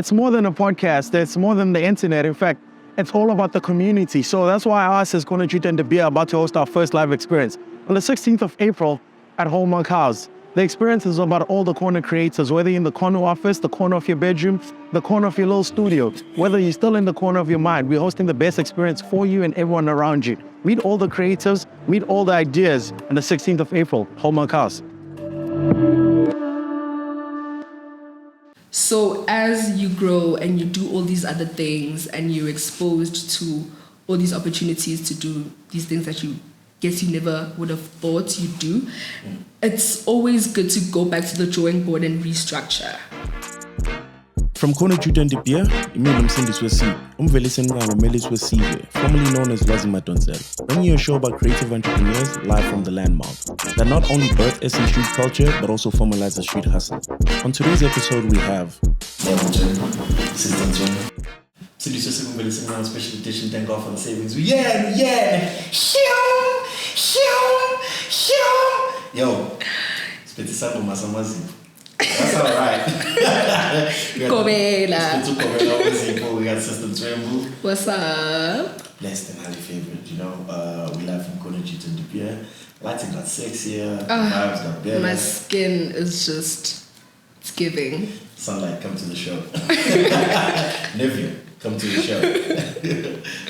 it's more than a podcast. It's more than the internet. In fact, it's all about the community. So that's why us as Corner Juta De Beer are about to host our first live experience on the 16th of April at Hallmark House. The experience is about all the corner creators, whether you're in the corner office, the corner of your bedroom, the corner of your little studio, whether you're still in the corner of your mind, we're hosting the best experience for you and everyone around you. Meet all the creators, meet all the ideas on the 16th of April, Hallmark House. So as you grow and you do all these other things and you're exposed to all these opportunities to do these things that you guess you never would have thought you'd do, it's always good to go back to the drawing board and restructure. From Corner Juta De Beer, imeli umsindisi wesizwe, umvelisi enqaba umelisi wesizwe, formerly known as Lwazi Madonsela, bringing you a show about creative entrepreneurs live from the landmark that not only birth SA street culture but also formalize the street hustle. On today's episode we have Special edition, thank God for the savings. Yeah! Yo, spiti sabo masamazi. That's all right. Kobela. We got System Tremble. What's up? Blessed and highly favored, you know. We live from Corner Juta De Beer. Lighting got sexier, the vibes got better. My skin is just, it's giving. Sunlight, come to the show. Nephew, come to the show.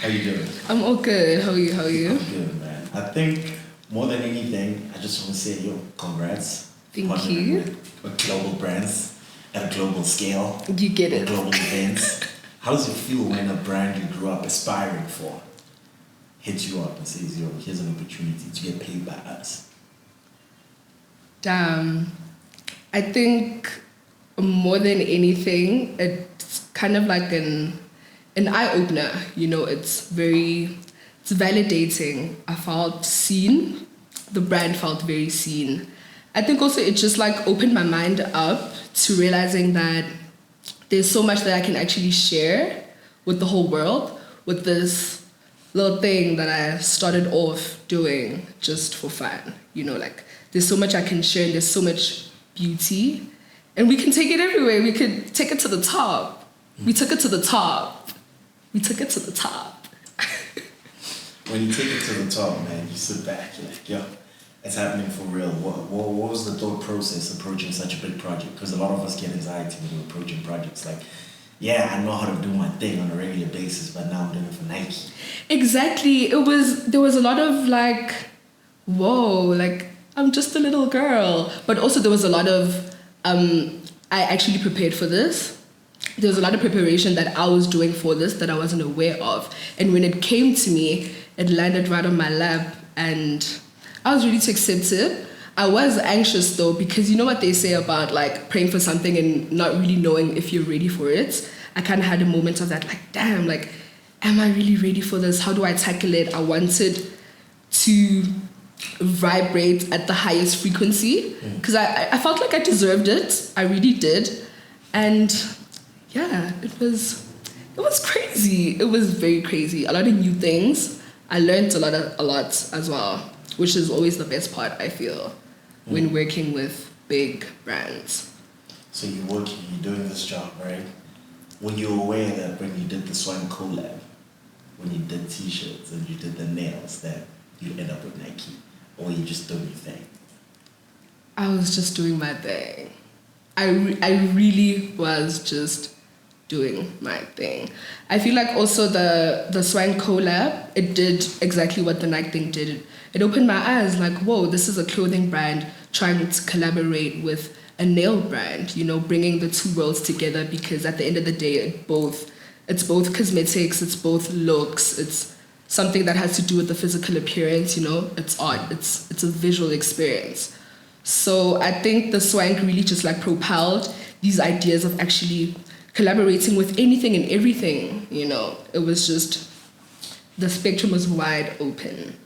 How you doing? I'm all good. How are you? I'm good, man. I think more than anything, I just want to say, congrats. Thank you. With global brands at a global scale. You get it. Global events. How does it feel when a brand you grew up aspiring for hits you up and says, yo, here's an opportunity to get paid by us? Damn. I think more than anything, it's kind of like an eye-opener. You know, it's validating. I felt seen. The brand felt very seen. I think also it just like opened my mind up to realizing that there's so much that I can actually share with the whole world with this little thing that I started off doing just for fun. You know, like there's so much I can share and there's so much beauty and we can take it everywhere. We could take it to the top. We took it to the top. When you take it to the top, man, you sit back, you're like, yo, it's happening for real. What was the thought process approaching such a big project? Because a lot of us get anxiety when we're approaching projects. Like, yeah, I know how to do my thing on a regular basis, but now I'm doing it for Nike. Exactly. There was a lot of like, whoa, like I'm just a little girl. But also there was a lot of, I actually prepared for this. There was a lot of preparation that I was doing for this that I wasn't aware of. And when it came to me, it landed right on my lap and I was ready to accept it. I was anxious though, because you know what they say about like praying for something and not really knowing if you're ready for it. I kind of had a moment of that, like, damn, like, am I really ready for this? How do I tackle it? I wanted to vibrate at the highest frequency because I felt like I deserved it. I really did. And yeah, it was crazy. It was very crazy. A lot of new things. I learned a lot as well, which is always the best part, I feel, when working with big brands. So you're doing this job, right? Were you aware that when you did the Swine collab, when you did t-shirts and you did the nails, that you end up with Nike? Or you just doing your thing? I was just doing my thing. I really was just doing my thing. I feel like also the Swine collab, it did exactly what the Nike thing did. It opened my eyes like, whoa, this is a clothing brand trying to collaborate with a nail brand, you know, bringing the two worlds together because at the end of the day, it's both cosmetics, it's both looks, it's something that has to do with the physical appearance, you know, it's art, it's a visual experience. So I think the Swank really just like propelled these ideas of actually collaborating with anything and everything, you know. It was just, the spectrum was wide open.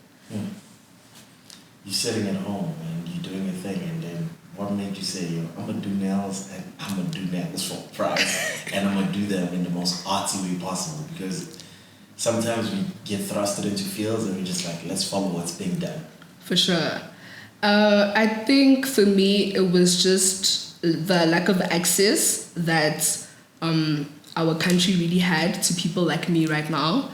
You're sitting at home and you're doing your thing, and then what made you say, yo, I'm gonna do nails and I'm gonna do nails for a price and I'm gonna do them in the most artsy way possible? Because sometimes we get thrusted into fields and we're just like, let's follow what's being done. For sure. I think for me, it was just the lack of access that our country really had to people like me right now.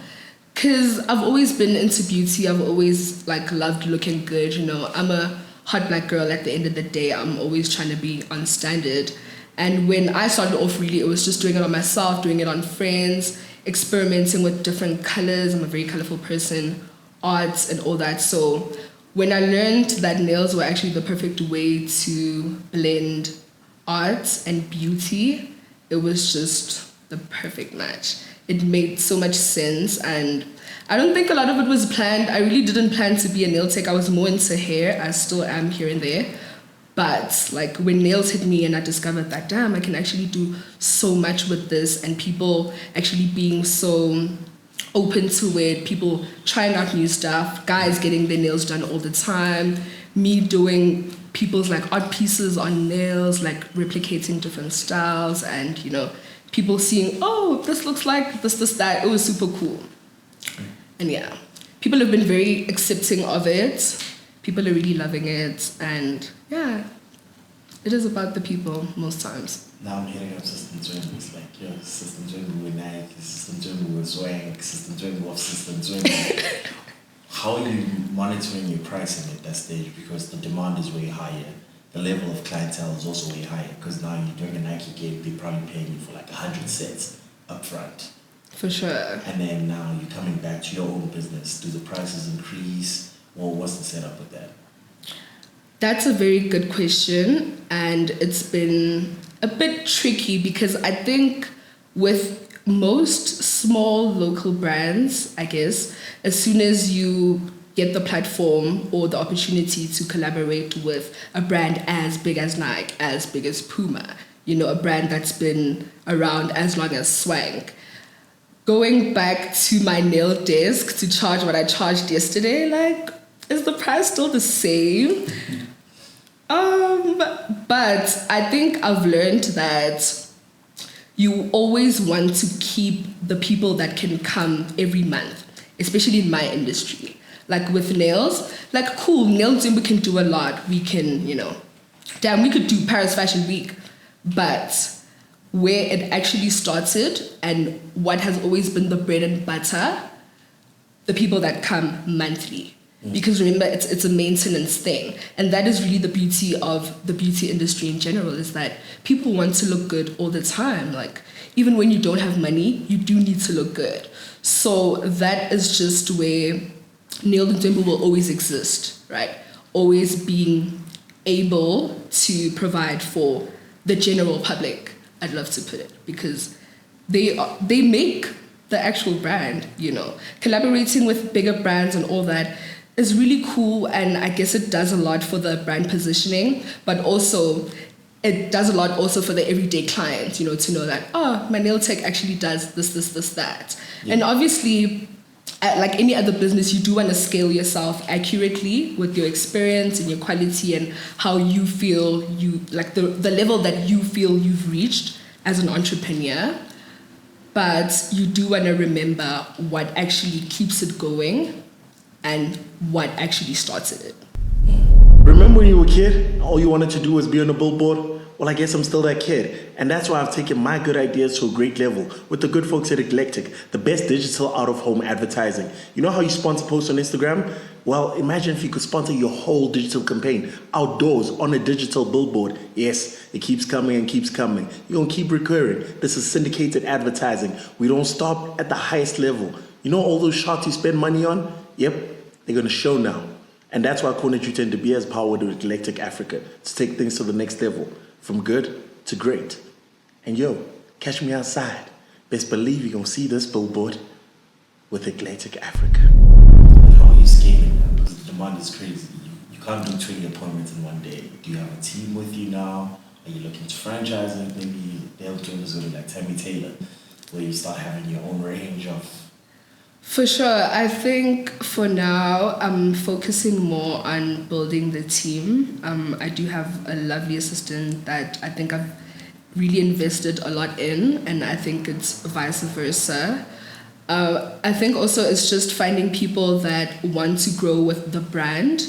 Because I've always been into beauty. I've always like loved looking good. You know, I'm a hot black girl at the end of the day. I'm always trying to be on standard. And when I started off, really, it was just doing it on myself, doing it on friends, experimenting with different colors. I'm a very colorful person, arts and all that. So when I learned that nails were actually the perfect way to blend art and beauty, it was just the perfect match. It made so much sense, and I don't think a lot of it was planned. I really didn't plan to be a nail tech. I was more into hair. I still am here and there. But like when nails hit me and I discovered that, damn, I can actually do so much with this, and people actually being so open to it, people trying out new stuff, guys getting their nails done all the time, me doing people's like art pieces on nails, like replicating different styles, and you know, people seeing, oh, this looks like this, that. It was super cool. And yeah, people have been very accepting of it. People are really loving it. And yeah, it is about the people most times. Now I'm hearing of System Journey. It's like, yo, System Journey with Nike, System Journey with Swag, System Journey with System Journey. How are you monitoring your pricing at that stage? Because the demand is way higher. The level of clientele is also way higher, because now you're doing a Nike game, they're probably paying you for like 100 sets up front. For sure. And then now you're coming back to your own business. Do the prices increase? Or what's the setup with that? That's a very good question, and it's been a bit tricky because I think with most small local brands, I guess, as soon as you get the platform or the opportunity to collaborate with a brand as big as Nike, as big as Puma, you know, a brand that's been around as long as Swank, going back to my nail desk to charge what I charged yesterday, like, is the price still the same? But I think I've learned that you always want to keep the people that can come every month, especially in my industry. Like with nails, like cool, Nail Zimba can do a lot. We can, you know, damn, we could do Paris Fashion Week. But where it actually started and what has always been the bread and butter, the people that come monthly. Because remember, it's a maintenance thing. And that is really the beauty of the beauty industry in general, is that people want to look good all the time. Like, even when you don't have money, you do need to look good. So that is just where Nail Zimba will always exist, right? Always being able to provide for the general public, I'd love to put it, because they make the actual brand, you know. Collaborating with bigger brands and all that is really cool, and I guess it does a lot for the brand positioning, but also it does a lot also for the everyday client, you know, to know that, oh, my nail tech actually does this, that. Yeah. And obviously, like any other business, you do want to scale yourself accurately with your experience and your quality and how you feel you, like the level that you feel you've reached as an entrepreneur. But you do want to remember what actually keeps it going and what actually started it. Remember when you were a kid, all you wanted to do was be on a billboard? Well, I guess I'm still that kid. And that's why I've taken my good ideas to a great level with the good folks at Eclectic, the best digital out-of-home advertising. You know how you sponsor posts on Instagram? Well, imagine if you could sponsor your whole digital campaign outdoors on a digital billboard. Yes, it keeps coming and keeps coming. You're going to keep recurring. This is syndicated advertising. We don't stop at the highest level. You know all those shots you spend money on? Yep, they're going to show now. And that's why Kona Juta De Beer is powered with Eclectic Africa to take things to the next level, from good to great. And yo, catch me outside. Best believe you're going to see this billboard with Eclectic Africa. How are you scaling that? Because the demand is crazy. You can't do 20 appointments in one day. Do you have a team with you now? Are you looking to franchise it? Maybe they'll do this with like Tammy Taylor, where you start having your own range of... For sure. I think for now, I'm focusing more on building the team. I do have a lovely assistant that I think I've really invested a lot in, and I think it's vice versa. I think also it's just finding people that want to grow with the brand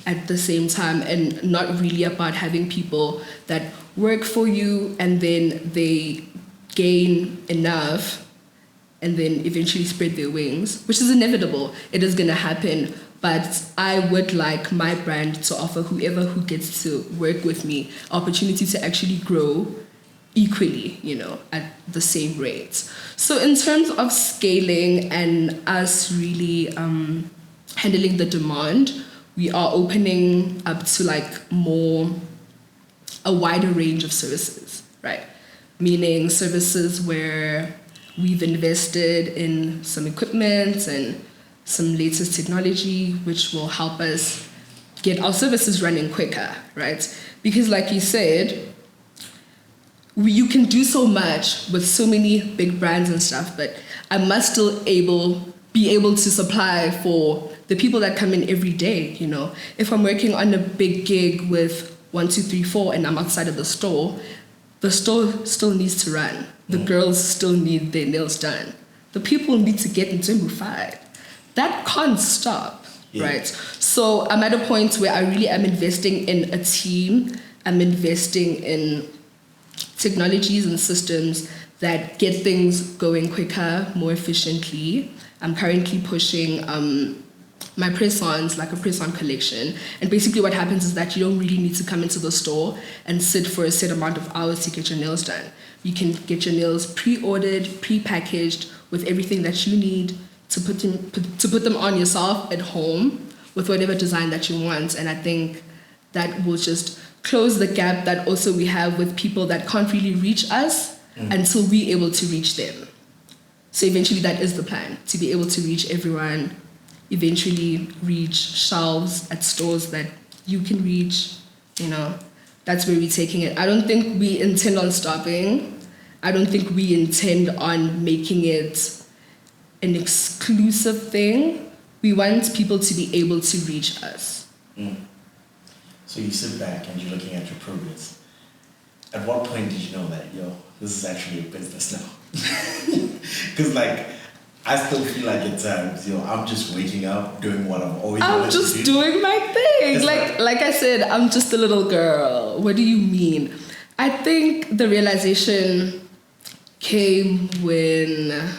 at the same time, and not really about having people that work for you and then they gain enough and then eventually spread their wings, which is inevitable. It is gonna happen. But I would like my brand to offer whoever who gets to work with me opportunity to actually grow equally, at the same rates. So in terms of scaling and us really handling the demand, we are opening up to a wider range of services, right? Meaning services where we've invested in some equipment and some latest technology, which will help us get our services running quicker, right? Because like you said, you can do so much with so many big brands and stuff, but I must still be able to supply for the people that come in every day, If I'm working on a big gig with 1, 2, 3, 4 and I'm outside of the store still needs to run. The girls still need their nails done. The people need to get into 5. That can't stop, right? So I'm at a point where I really am investing in a team. I'm investing in technologies and systems that get things going quicker, more efficiently. I'm currently pushing my press-ons, like a press-on collection. And basically what happens is that you don't really need to come into the store and sit for a set amount of hours to get your nails done. You can get your nails pre-ordered, pre-packaged with everything that you need to put them on yourself at home with whatever design that you want. And I think that will just close the gap that also we have with people that can't really reach us until we're able to reach them. So eventually that is the plan, to be able to reach everyone, eventually reach shelves at stores that you can reach, That's where we're taking it. I don't think we intend on stopping. I don't think we intend on making it an exclusive thing. We want people to be able to reach us. So you sit back and you're looking at your progress. At what point did you know that, this is actually a business now? Because I still feel like at times, I'm just waking up, doing what I've always wanted to do. I'm just doing my thing. Like I said, I'm just a little girl. What do you mean? I think the realization came when,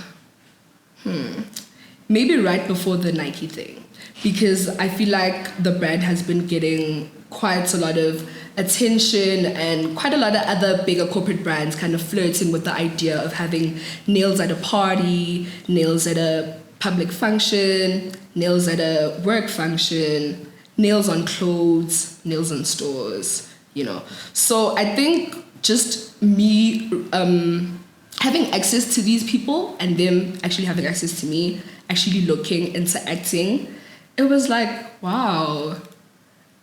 maybe right before the Nike thing. Because I feel like the brand has been getting quite a lot of attention and quite a lot of other bigger corporate brands kind of flirting with the idea of having nails at a party, nails at a public function, nails at a work function, nails on clothes, nails in stores, So I think just me having access to these people and them actually having access to me, actually looking, interacting, it was like, wow,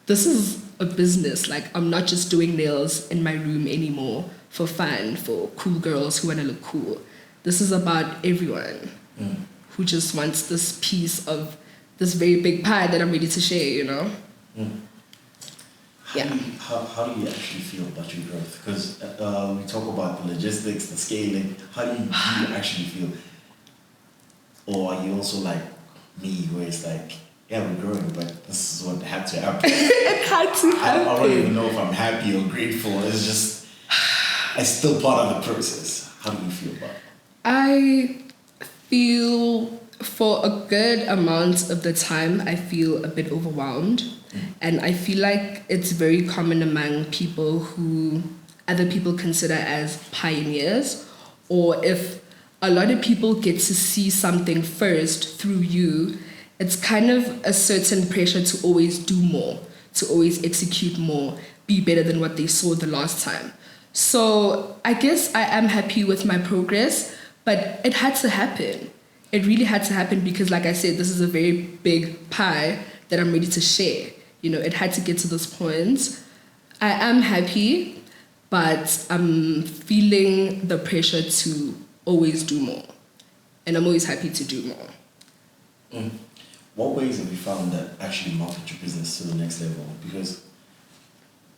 this is a business. I'm not just doing nails in my room anymore for fun, for cool girls who want to look cool. This is about everyone who just wants this piece of this very big pie that I'm ready to share, How do you actually feel about your growth? Because we talk about the logistics, the scaling. How do you actually feel? Or are you also like me, where it's yeah, we're growing, but this is what had to happen. It had to happen. I don't even know if I'm happy or grateful. It's just, it's still part of the process. How do you feel about it? I feel, for a good amount of the time, I feel a bit overwhelmed. And I feel like it's very common among people who other people consider as pioneers, or if a lot of people get to see something first through you, it's kind of a certain pressure to always do more, to always execute more, be better than what they saw the last time. So I guess I am happy with my progress, but it had to happen. It really had to happen because, like I said, this is a very big pie that I'm ready to share. It had to get to this point. I am happy, but I'm feeling the pressure to always do more. And I'm always happy to do more. What ways have you found that actually market your business to the next level? Because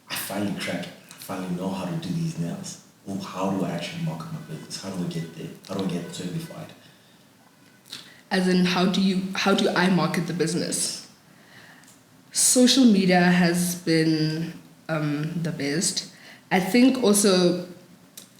I finally crack it. I finally know how to do these nails. Well, how do I actually market my business? How do I get there? How do I get certified? As in, how do I market the business? Social media has been the best. I think also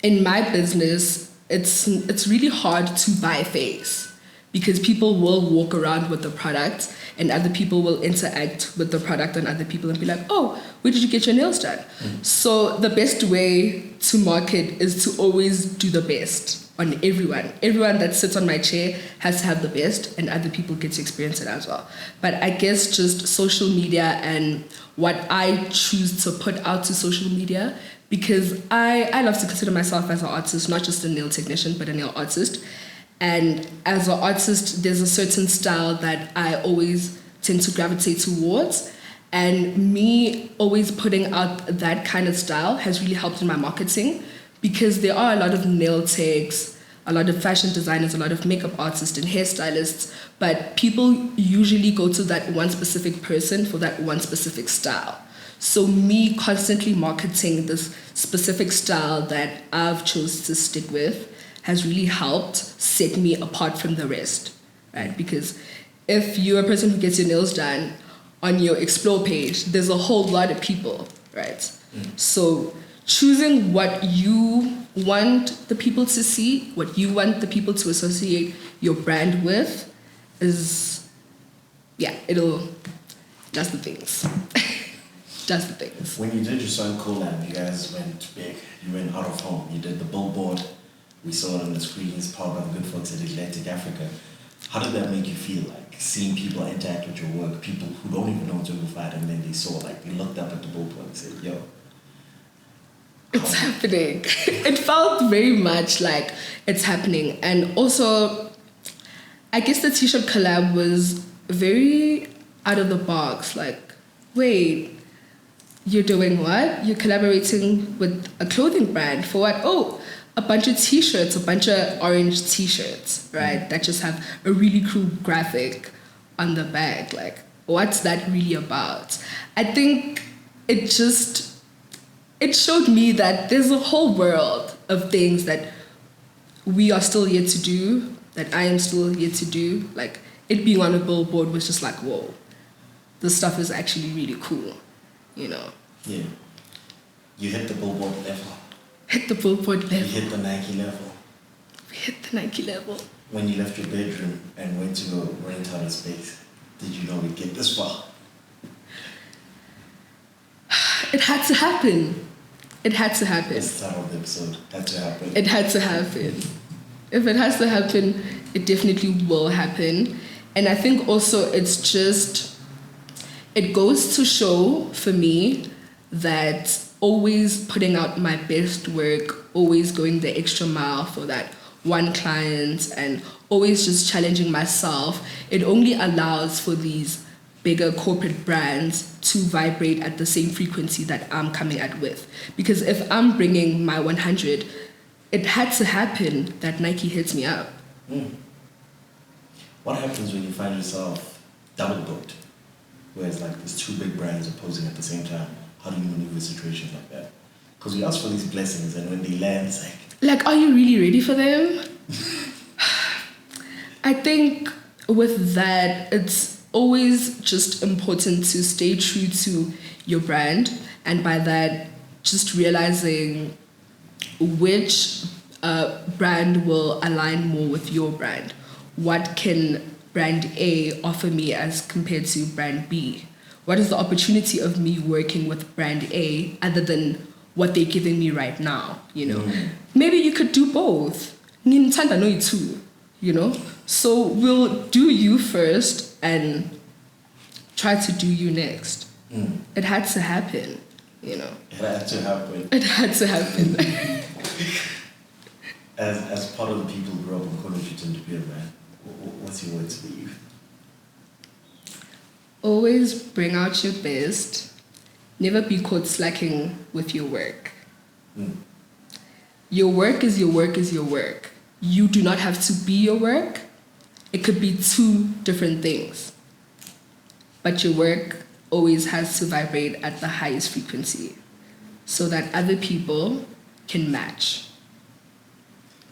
in my business, it's really hard to buy face because people will walk around with the product and other people will interact with the product and other people and be like, oh, where did you get your nails done? So the best way to market is to always do the best on everyone. Everyone that sits on my chair has to have the best and other people get to experience it as well. But I guess just social media and what I choose to put out to social media, because I love to consider myself as an artist, not just a nail technician, but a nail artist. And as an artist, there's a certain style that I always tend to gravitate towards. And me always putting out that kind of style has really helped in my marketing because there are a lot of nail techs, a lot of fashion designers, a lot of makeup artists and hairstylists, but people usually go to that one specific person for that one specific style. So me constantly marketing this specific style that I've chosen to stick with has really helped set me apart from the rest, right? Because if you're a person who gets your nails done on your explore page, there's a whole lot of people, right? So choosing what you want the people to see, what you want the people to associate your brand with is, that's the things. That's the things. When you did your song collab, you guys went big. You went out of home. You did the billboard. We saw it on the screens, powered by the good folks at Atlantic Africa. How did that make you feel, like seeing people interact with your work, people who don't even know Jungle and then they saw, like, they looked up at the billboard and said, yo, it's happening. It felt very much like it's happening. And also, I guess the t-shirt collab was very out of the box. Like, wait, you're doing what? You're collaborating with a clothing brand for what? Oh, a bunch of t-shirts, a bunch of orange t-shirts, right? That just have a really cool graphic on the back. Like, what's that really about? I think it showed me that there's a whole world of things that we are still yet to do, that I am still yet to do. Like, it being on a billboard was just like, whoa, this stuff is actually really cool, you know? Yeah. You hit the billboard level. Hit the billboard level. You hit the Nike level. We hit the Nike level. When you left your bedroom and went to go rent out a space, did you know we'd get this far? It had to happen. It had to happen. That's the title of the episode. Had to happen. It had to happen. If it has to happen, it definitely will happen. And I think also it goes to show for me that always putting out my best work, always going the extra mile for that one client, and always just challenging myself, it only allows for these bigger corporate brands to vibrate at the same frequency that I'm coming at with. Because if I'm bringing my 100, it had to happen that Nike hits me up. What happens when you find yourself double booked? Whereas like there's two big brands opposing at the same time. How do you maneuver situations like that? Because we ask for these blessings and when they land, it's like, are you really ready for them? I think with that, it's always just important to stay true to your brand. And by that, just realizing which brand will align more with your brand. What can brand A offer me as compared to brand B? What is the opportunity of me working with brand A other than what they're giving me right now, you know? Maybe you could do both. Nintendo know you too, you know? So we'll do you first and try to do you next. It had to happen, you know? It had to happen. It had to happen. As part of the people who grew up in Kona Juta De Beer, man, what's your words for you? Always bring out your best. Never be caught slacking with your work. Your work is your work is your work. You do not have to be your work. It could be two different things. But your work always has to vibrate at the highest frequency so that other people can match.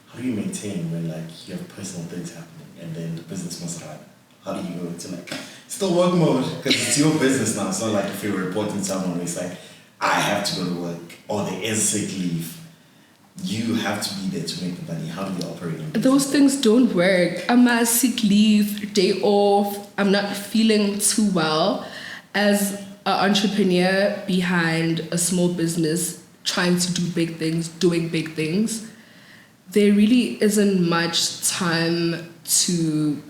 How do you maintain when like you have personal things happening and then the business must run? How do you go into like still work mode? Because it's your business now. It's not like if you're reporting someone, it's like I have to go to work or there is sick leave. you have to be there to make the money. How do you operate in business? Those things don't work. I'm a sick leave, day off, I'm not feeling too well. As an entrepreneur behind a small business, trying to do big things, doing big things, there really isn't much time to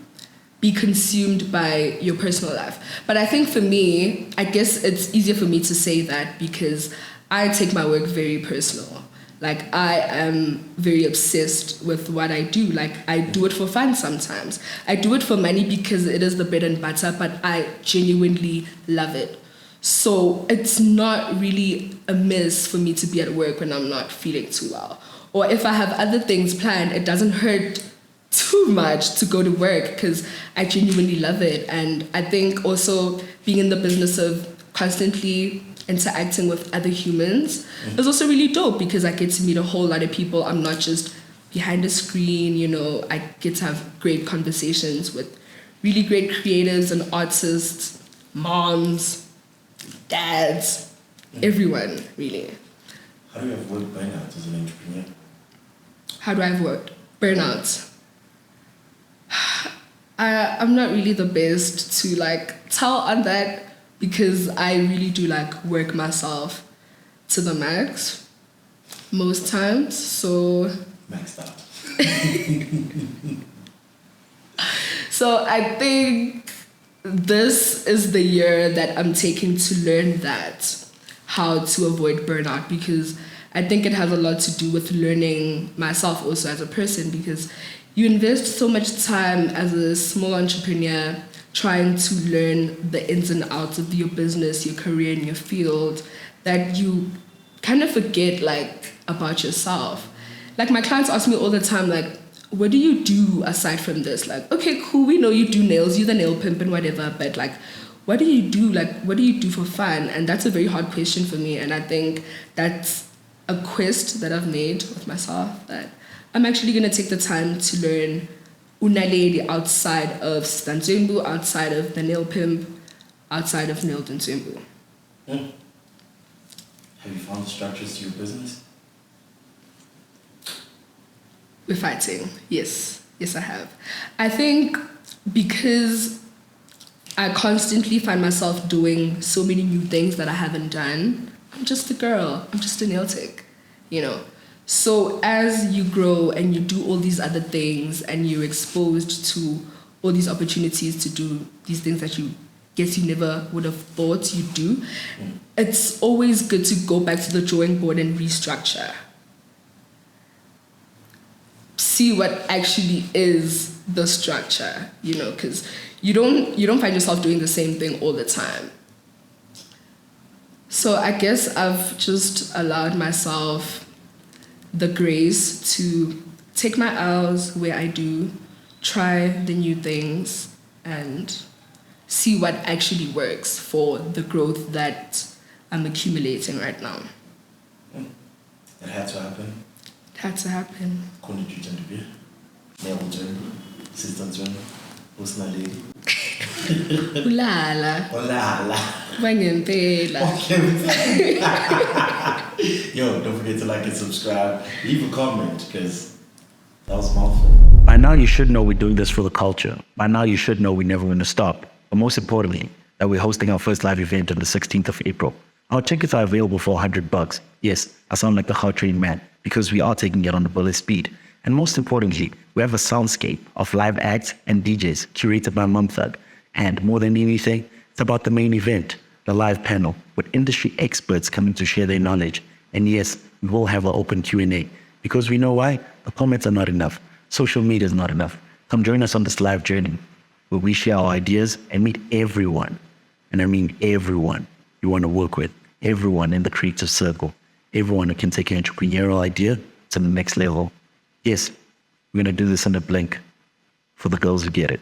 be consumed by your personal life. But I think for me, I guess it's easier for me to say that because I take my work very personal. Like, I am very obsessed with what I do. Like, I do it for fun sometimes. I do it for money because it is the bread and butter, but I genuinely love it. So it's not really a miss for me to be at work when I'm not feeling too well. Or if I have other things planned, it doesn't hurt too much to go to work because I genuinely love it. And I think also being in the business of constantly interacting with other humans is also really dope because I get to meet a whole lot of people. I'm not just behind a screen, you know, I get to have great conversations with really great creatives and artists, moms, dads, everyone, really. How do you avoid burnout as an entrepreneur? How do I avoid burnout? I'm not really the best to like tell on that because I really do like work myself to the max most times. So Maxed out. So I think this is the year that I'm taking to learn that, how to avoid burnout, because I think it has a lot to do with learning myself also as a person, because you invest so much time as a small entrepreneur trying to learn the ins and outs of your business, your career, and your field, that you kind of forget like about yourself. Like my clients ask me all the time, like, what do you do aside from this? Like, okay, cool, we know you do nails, you're the nail pimp and whatever, but like, what do you do? Like, what do you do for fun? And that's a very hard question for me. And I think that's a quest that I've made with myself, that I'm actually going to take the time to learn Naledi outside of Stanzimbu, outside of the nail pimp, outside of nail Nzimbu. Have you found structures to your business? We're fighting. Yes, I have. I think because I constantly find myself doing so many new things that I haven't done, I'm just a girl, I'm just a nail tech, you know. So as you grow and you do all these other things and you're exposed to all these opportunities to do these things that you guess you never would have thought you'd do, it's always good to go back to the drawing board and restructure. See what actually is the structure, you know, because you don't find yourself doing the same thing all the time. So I guess I've just allowed myself the grace to take my L's where I do, try the new things, and see what actually works for the growth that I'm accumulating right now. It had to happen. It had to happen. Kona Juta De Beer. Nail Nzimbu. Sister Nzimbu. Who's Naledi? Ulala. Olala. Bangempela. Yo, don't forget to like and subscribe. Leave a comment, because that was a mouthful. By now, you should know we're doing this for the culture. By now, you should know we're never going to stop. But most importantly, that we're hosting our first live event on the 16th of April. Our tickets are available for $100. Yes, I sound like the Gautrain man, because we are taking it on the bullet speed. And most importantly, we have a soundscape of live acts and DJs curated by Mum Thug. And more than anything, it's about the main event, the live panel, with industry experts coming to share their knowledge. And yes, we will have an open Q&A, because we know why? The comments are not enough. Social media is not enough. Come join us on this live journey, where we share our ideas and meet everyone. And I mean everyone you want to work with, everyone in the creative circle, everyone who can take your entrepreneurial idea to the next level. Yes, we're going to do this in a blink for the girls who get it.